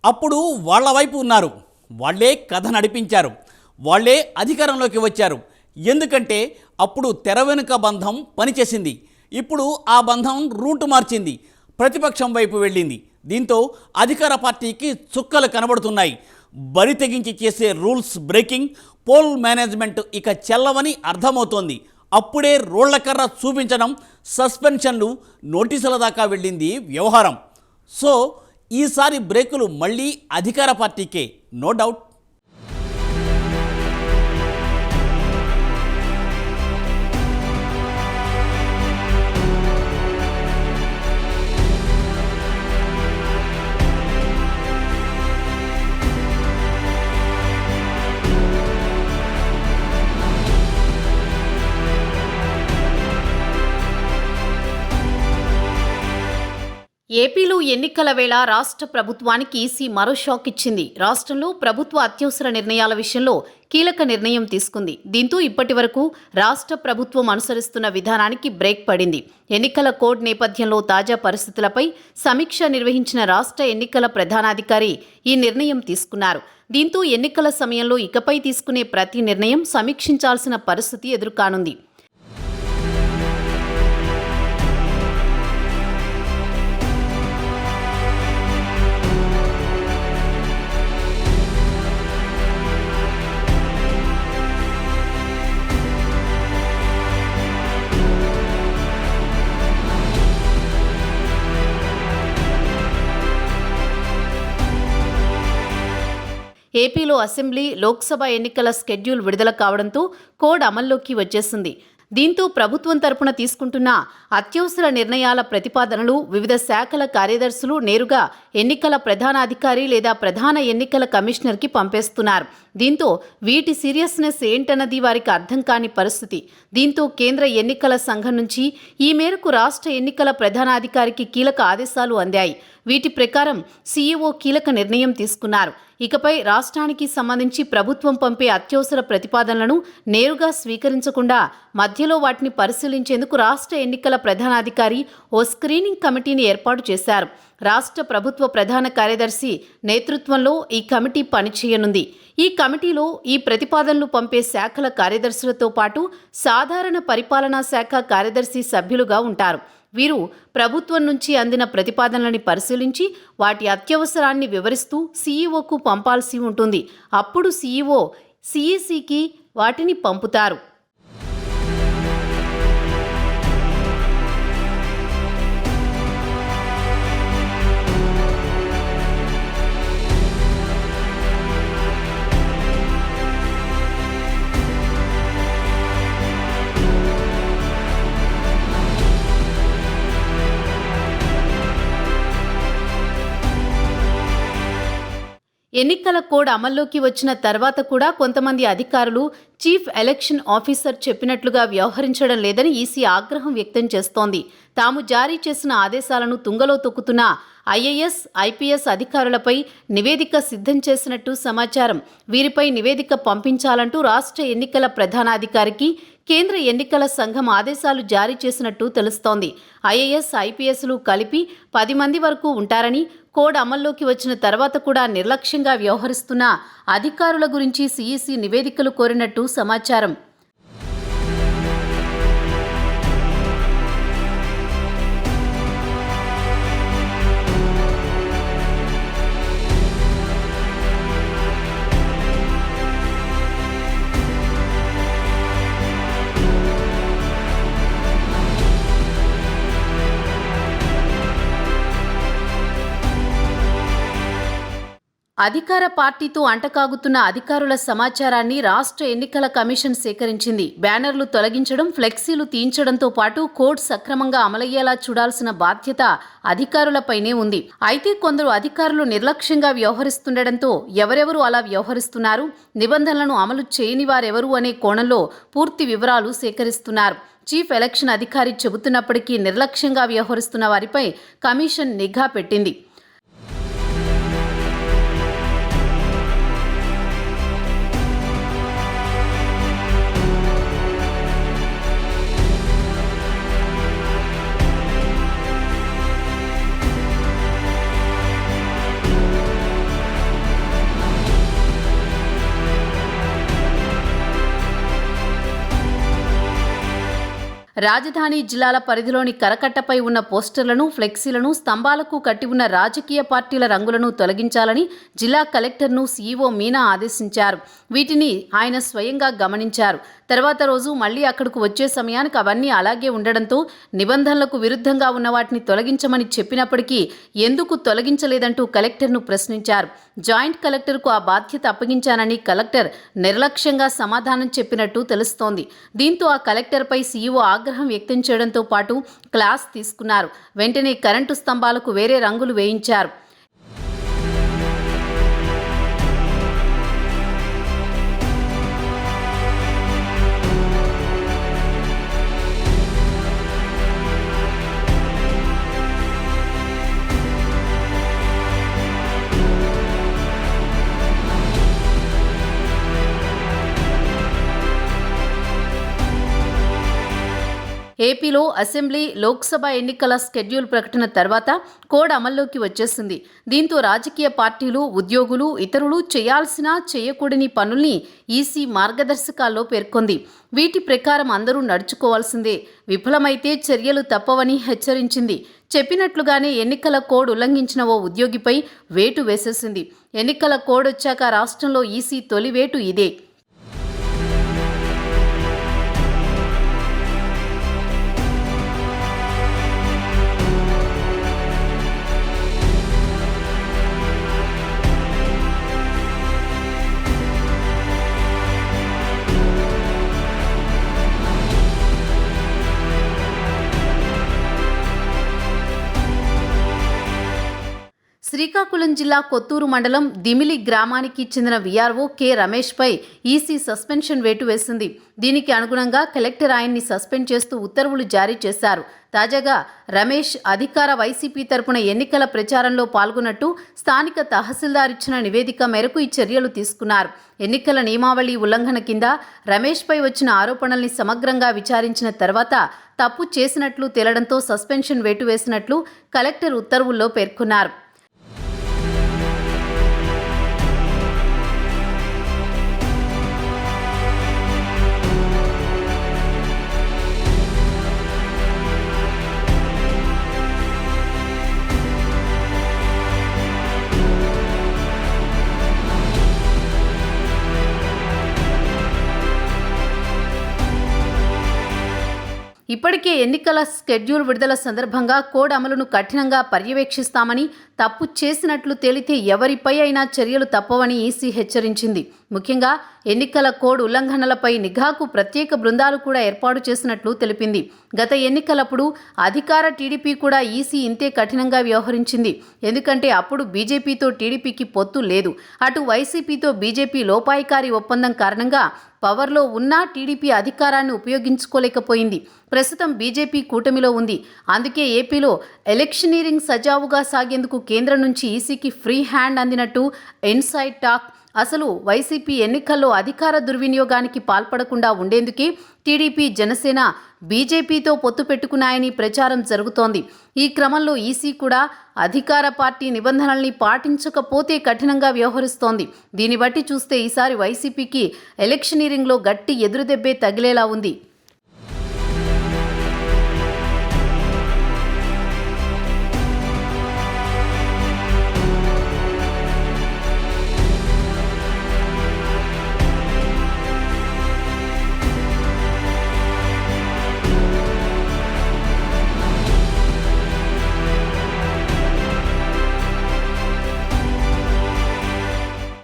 అప్పుడు వాళ్ళ వైపు ఉన్నారు, వాళ్ళే కథ నడిపించారు, వాళ్ళే అధికారంలోకి వచ్చారు. ఎందుకంటే అప్పుడు తెర వెనుక బంధం పనిచేసింది. ఇప్పుడు ఆ బంధం రూటు మార్చింది, ప్రతిపక్షం వైపు వెళ్ళింది. దీంతో అధికార పార్టీకి చుక్కలు కనబడుతున్నాయి. బరి తెగించి చేసే రూల్స్ బ్రేకింగ్, పోల్ మేనేజ్మెంట్ ఇక చెల్లవని అర్థమవుతోంది. అప్పుడే రోళ్లకర్ర చూపించడం, సస్పెన్షన్లు, నోటీసుల దాకా వెళ్ళింది వ్యవహారం. సో ఈసారి బ్రేకులు మళ్ళీ అధికార పార్టీకే, నో డౌట్. ఏపీలో ఎన్నికల వేళ రాష్ట్ర ప్రభుత్వానికి ఈసీ మరో షాక్ ఇచ్చింది. రాష్ట్రంలో ప్రభుత్వ అత్యవసర నిర్ణయాల విషయంలో కీలక నిర్ణయం తీసుకుంది. దీంతో ఇప్పటి వరకు రాష్ట్ర ప్రభుత్వం అనుసరిస్తున్న విధానానికి బ్రేక్ పడింది. ఎన్నికల కోడ్ నేపథ్యంలో తాజా పరిస్థితులపై సమీక్ష నిర్వహించిన రాష్ట్ర ఎన్నికల ప్రధానాధికారి ఈ నిర్ణయం తీసుకున్నారు. దీంతో ఎన్నికల సమయంలో ఇకపై తీసుకునే ప్రతి నిర్ణయం సమీక్షించాల్సిన పరిస్థితి ఎదురుకానుంది. ఏపీలో అసెంబ్లీ, లోక్సభ ఎన్నికల స్కెడ్యూల్ విడుదల కావడంతో కోడ్ అమల్లోకి వచ్చేసింది. దీంతో ప్రభుత్వం తరపున తీసుకుంటున్న అత్యవసర నిర్ణయాల ప్రతిపాదనలు వివిధ శాఖల కార్యదర్శులు నేరుగా ఎన్నికల ప్రధానాధికారి లేదా ప్రధాన ఎన్నికల కమిషనర్కి పంపేస్తున్నారు. దీంతో వీటి సీరియస్నెస్ ఏంటన్నది వారికి అర్థం కాని పరిస్థితి. దీంతో కేంద్ర ఎన్నికల సంఘం నుంచి ఈ మేరకు రాష్ట్ర ఎన్నికల ప్రధానాధికారికి కీలక ఆదేశాలు అందాయి. వీటి ప్రకారం సీఈఓ కీలక నిర్ణయం తీసుకున్నారు. ఇకపై రాష్ట్రానికి సంబంధించి ప్రభుత్వం పంపే అత్యవసర ప్రతిపాదనలను నేరుగా స్వీకరించకుండా మధ్యలో వాటిని పరిశీలించేందుకు రాష్ట్ర ఎన్నికల ప్రధానాధికారి ఓ స్క్రీనింగ్ కమిటీని ఏర్పాటు చేశారు. రాష్ట్ర ప్రభుత్వ ప్రధాన కార్యదర్శి నేతృత్వంలో ఈ కమిటీ పనిచేయనుంది. ఈ కమిటీలో ఈ ప్రతిపాదనలు పంపే శాఖల కార్యదర్శులతో పాటు సాధారణ పరిపాలనా శాఖ కార్యదర్శి సభ్యులుగా ఉంటారు. వీరు ప్రభుత్వం నుంచి అందిన ప్రతిపాదనలని పరిశీలించి వాటి అత్యవసరాన్ని వివరిస్తూ సీఈఓకు పంపాల్సి ఉంటుంది. అప్పుడు సీఈఓ సీఈసీకి వాటిని పంపుతారు. ఎన్నికల కోడ్ అమల్లోకి వచ్చిన తర్వాత కూడా కొంతమంది అధికారులు చీఫ్ ఎలక్షన్ ఆఫీసర్ చెప్పినట్లుగా వ్యవహరించడం లేదని ఈసీ ఆగ్రహం వ్యక్తం చేస్తోంది. తాము జారీ చేసిన ఆదేశాలను తుంగలో తొక్కుతున్న ఐఏఎస్, ఐపీఎస్ అధికారులపై నివేదిక సిద్ధం చేసినట్టు సమాచారం. వీరిపై నివేదిక పంపించాలంటూ రాష్ట్ర ఎన్నికల ప్రధానాధికారికి కేంద్ర ఎన్నికల సంఘం ఆదేశాలు జారీ చేసినట్టు తెలుస్తోంది. ఐఏఎస్, ఐపీఎస్లు కలిపి 10 మంది వరకు ఉంటారని, కోడ్ అమల్లోకి వచ్చిన తర్వాత కూడా నిర్లక్ష్యంగా వ్యవహరిస్తున్న అధికారుల గురించి సీఈసీ నివేదికలు కోరినట్టు సమాచారం. అధికార పార్టీతో అంటకాగుతున్న అధికారుల సమాచారాన్ని రాష్ట్ర ఎన్నికల కమిషన్ సేకరించింది. బ్యానర్లు తొలగించడం, ఫ్లెక్సీలు తీయించడంతో పాటు కోడ్ సక్రమంగా అమలయ్యేలా చూడాల్సిన బాధ్యత అధికారులపైనే ఉంది. అయితే కొందరు అధికారులు నిర్లక్ష్యంగా వ్యవహరిస్తుండటంతో ఎవరెవరు అలా వ్యవహరిస్తున్నారు, నిబంధనలను అమలు చేయని వారెవరు అనే కోణంలో పూర్తి వివరాలు సేకరిస్తున్నారు. చీఫ్ ఎలక్షన్ అధికారి చెబుతున్నప్పటికీ నిర్లక్ష్యంగా వ్యవహరిస్తున్న వారిపై కమిషన్ నిఘా పెట్టింది. రాజధాని జిల్లాల పరిధిలోని కరకట్టపై ఉన్న పోస్టర్లను, ఫ్లెక్సీలను, స్తంభాలకు కట్టి ఉన్న రాజకీయ పార్టీల రంగులను తొలగించాలని జిల్లా కలెక్టర్ను సీఈఓ మీనా ఆదేశించారు. వీటిని ఆయన స్వయంగా గమనించారు. తర్వాత రోజు మళ్లీ అక్కడకు వచ్చే సమయానికి అవన్నీ అలాగే ఉండడంతో నిబంధనలకు విరుద్ధంగా ఉన్న వాటిని తొలగించమని చెప్పినప్పటికీ ఎందుకు తొలగించలేదంటూ కలెక్టర్ను ప్రశ్నించారు. జాయింట్ కలెక్టర్కు ఆ బాధ్యత అప్పగించానని కలెక్టర్ నిర్లక్ష్యంగా సమాధానం చెప్పినట్టు తెలుస్తోంది. దీంతో ఆ కలెక్టర్పై సీఈఓ ఆగ్రహం వ్యక్తం చేయడంతో పాటు క్లాస్ తీసుకున్నారు. వెంటనే కరెంటు స్తంభాలకు వేరే రంగులు వేయించారు. ఏపీలో అసెంబ్లీ, లోక్సభ ఎన్నికల స్కెడ్యూల్ ప్రకటన తర్వాత కోడ్ అమల్లోకి వచ్చేసింది. దీంతో రాజకీయ పార్టీలు, ఉద్యోగులు, ఇతరులు చేయాల్సిన, చేయకూడని పనుల్ని ఈసీ మార్గదర్శకాల్లో పేర్కొంది. వీటి ప్రకారం అందరూ నడుచుకోవాల్సిందే. విఫలమైతే చర్యలు తప్పవని హెచ్చరించింది. చెప్పినట్లుగానే ఎన్నికల కోడ్ ఉల్లంఘించిన ఓ ఉద్యోగిపై వేటు వేసేసింది. ఎన్నికల కోడ్ వచ్చాక రాష్ట్రంలో ఈసీ తొలి వేటు ఇదే. శ్రీకాకుళం జిల్లా కొత్తూరు మండలం దిమిలి గ్రామానికి చెందిన వీఆర్ఓ కె రమేష్పై ఈసీ సస్పెన్షన్ వేటు వేసింది. దీనికి అనుగుణంగా కలెక్టర్ ఆయన్ని సస్పెండ్ చేస్తూ ఉత్తర్వులు జారీ చేశారు. తాజాగా రమేష్ అధికార వైసీపీ తరపున ఎన్నికల ప్రచారంలో పాల్గొన్నట్టు స్థానిక తహసీల్దార్ ఇచ్చిన నివేదిక మేరకు ఈ చర్యలు తీసుకున్నారు. ఎన్నికల నియమావళి ఉల్లంఘన కింద రమేష్పై వచ్చిన ఆరోపణల్ని సమగ్రంగా విచారించిన తర్వాత తప్పు చేసినట్లు తేలడంతో సస్పెన్షన్ వేటు వేసినట్లు కలెక్టర్ ఉత్తర్వుల్లో పేర్కొన్నారు. ఇప్పటికే ఎన్నికల స్కెడ్యూల్ విడుదల సందర్భంగా కోడ్ అమలును కఠినంగా పర్యవేక్షిస్తామని, తప్పు చేసినట్లు తేలితే ఎవరిపై అయినా చర్యలు తప్పవని ఈసీ హెచ్చరించింది. ముఖ్యంగా ఎన్నికల కోడ్ ఉల్లంఘనలపై నిఘాకు ప్రత్యేక బృందాలు కూడా ఏర్పాటు చేసినట్లు తెలిపింది. గత ఎన్నికలప్పుడు అధికార టీడీపీ కూడా ఈసీ ఇంతే కఠినంగా వ్యవహరించింది. ఎందుకంటే అప్పుడు బీజేపీతో టీడీపీకి పొత్తు లేదు. అటు వైసీపీతో బీజేపీ లోపాయికారి ఒప్పందం కారణంగా పవర్లో ఉన్నా టీడీపీ అధికారాన్ని ఉపయోగించుకోలేకపోయింది. ప్రస్తుతం బీజేపీ కూటమిలో ఉంది. అందుకే ఏపీలో ఎలక్షనీరింగ్ సజావుగా సాగేందుకు కేంద్రం నుంచి ఈసీకి ఫ్రీ హ్యాండ్ అందినట్టు ఇన్సైడ్ టాక్. అసలు వైసీపీ ఎన్నికల్లో అధికార దుర్వినియోగానికి పాల్పడకుండా ఉండేందుకే టీడీపీ, జనసేన బీజేపీతో పొత్తు పెట్టుకున్నాయని ప్రచారం జరుగుతోంది. ఈ క్రమంలో ఈసీ కూడా అధికార పార్టీ నిబంధనల్ని పాటించకపోతే కఠినంగా వ్యవహరిస్తోంది. దీన్ని బట్టి చూస్తే ఈసారి వైసీపీకి ఎలక్షనీరింగ్లో గట్టి ఎదురుదెబ్బే తగిలేలా ఉంది.